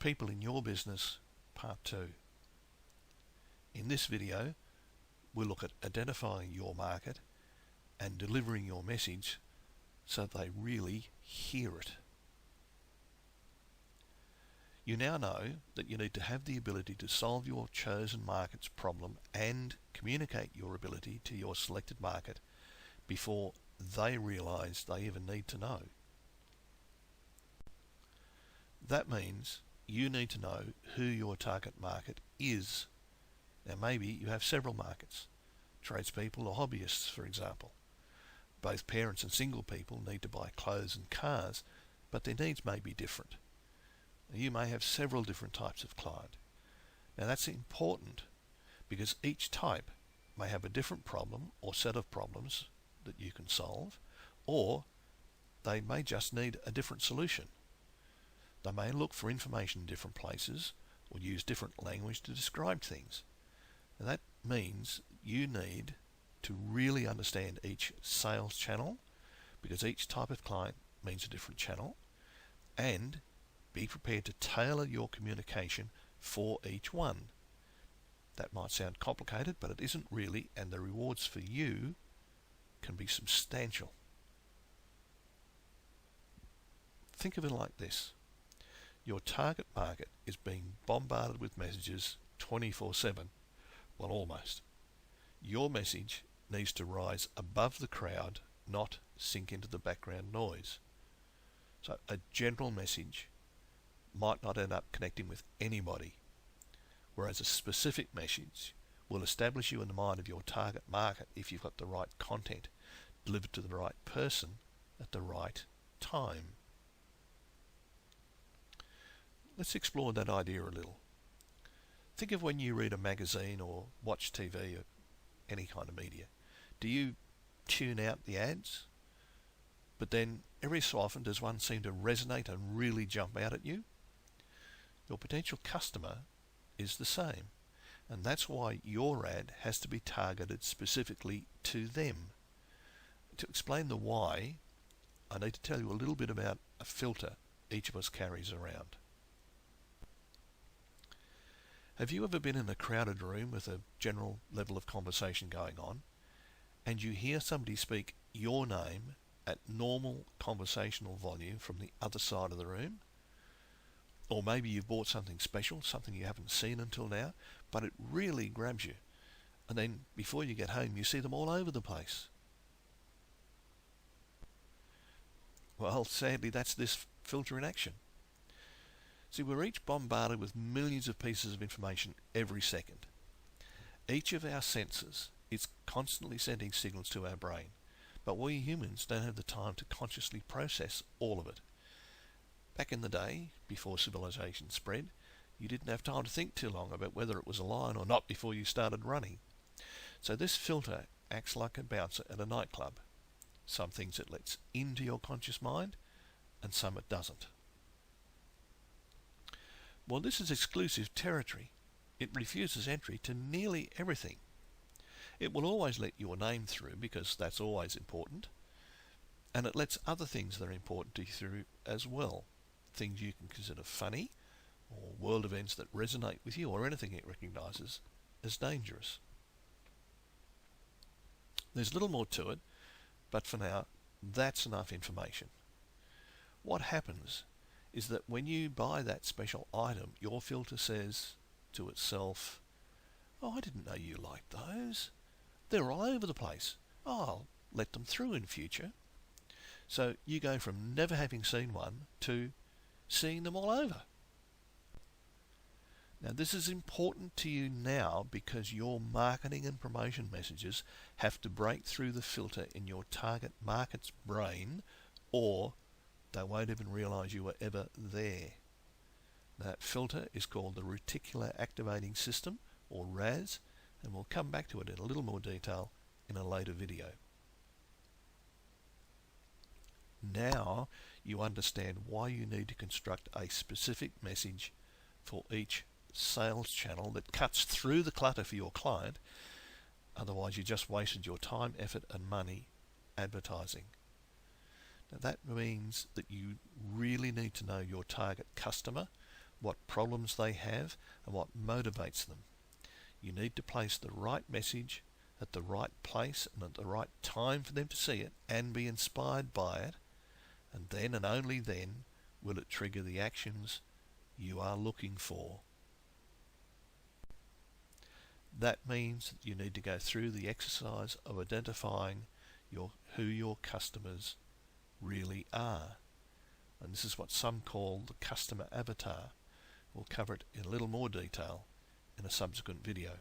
People in Your Business, Part 2. In this video, we'll look at identifying your market and delivering your message so that they really hear it. You now know that you need to have the ability to solve your chosen market's problem and communicate your ability to your selected market before they realise they even need to know. That means you need to know who your target market is. Now maybe you have several markets, tradespeople or hobbyists for example. Both parents and single people need to buy clothes and cars, but their needs may be different. You may have several different types of client. Now that's important because each type may have a different problem or set of problems that you can solve, or they may just need a different solution. They may look for information in different places or use different language to describe things. And that means you need to really understand each sales channel, because each type of client means a different channel, and be prepared to tailor your communication for each one. That might sound complicated, but it isn't really, and the rewards for you can be substantial. Think of it like this. Your target market is being bombarded with messages 24/7. Well, almost. Your message needs to rise above the crowd, not sink into the background noise. So a general message might not end up connecting with anybody, whereas a specific message will establish you in the mind of your target market if you've got the right content delivered to the right person at the right time. Let's explore that idea a little. Think of when you read a magazine or watch TV or any kind of media. Do you tune out the ads? But then every so often does one seem to resonate and really jump out at you? Your potential customer is the same, and that's why your ad has to be targeted specifically to them. To explain the why, I need to tell you a little bit about a filter each of us carries around. Have you ever been in a crowded room with a general level of conversation going on, and you hear somebody speak your name at normal conversational volume from the other side of the room? Or maybe you've bought something special, something you haven't seen until now, but it really grabs you. And then before you get home, you see them all over the place. Well, sadly, that's this filter in action. See, we're each bombarded with millions of pieces of information every second. Each of our senses is constantly sending signals to our brain, but we humans don't have the time to consciously process all of it. Back in the day, before civilization spread, you didn't have time to think too long about whether it was a lion or not before you started running. So this filter acts like a bouncer at a nightclub. Some things it lets into your conscious mind, and some it doesn't. Well, this is exclusive territory. It refuses entry to nearly everything. It will always let your name through because that's always important, and it lets other things that are important to you through as well. Things you can consider funny, or world events that resonate with you, or anything it recognises as dangerous. There's little more to it, but for now, that's enough information. What happens is that when you buy that special item, your filter says to itself, "Oh, I didn't know you liked those. They're all over the place. Oh, I'll let them through in future." So you go from never having seen one to seeing them all over. Now this is important to you now because your marketing and promotion messages have to break through the filter in your target market's brain, or they won't even realise you were ever there. That filter is called the Reticular Activating System, or RAS, and we'll come back to it in a little more detail in a later video. Now you understand why you need to construct a specific message for each sales channel that cuts through the clutter for your client. Otherwise you just wasted your time, effort and money advertising. Now that means that you really need to know your target customer, what problems they have, and what motivates them. You need to place the right message at the right place and at the right time for them to see it and be inspired by it, and then and only then will it trigger the actions you are looking for. That means that you need to go through the exercise of identifying who your customers really are. And this is what some call the customer avatar. We'll cover it in a little more detail in a subsequent video.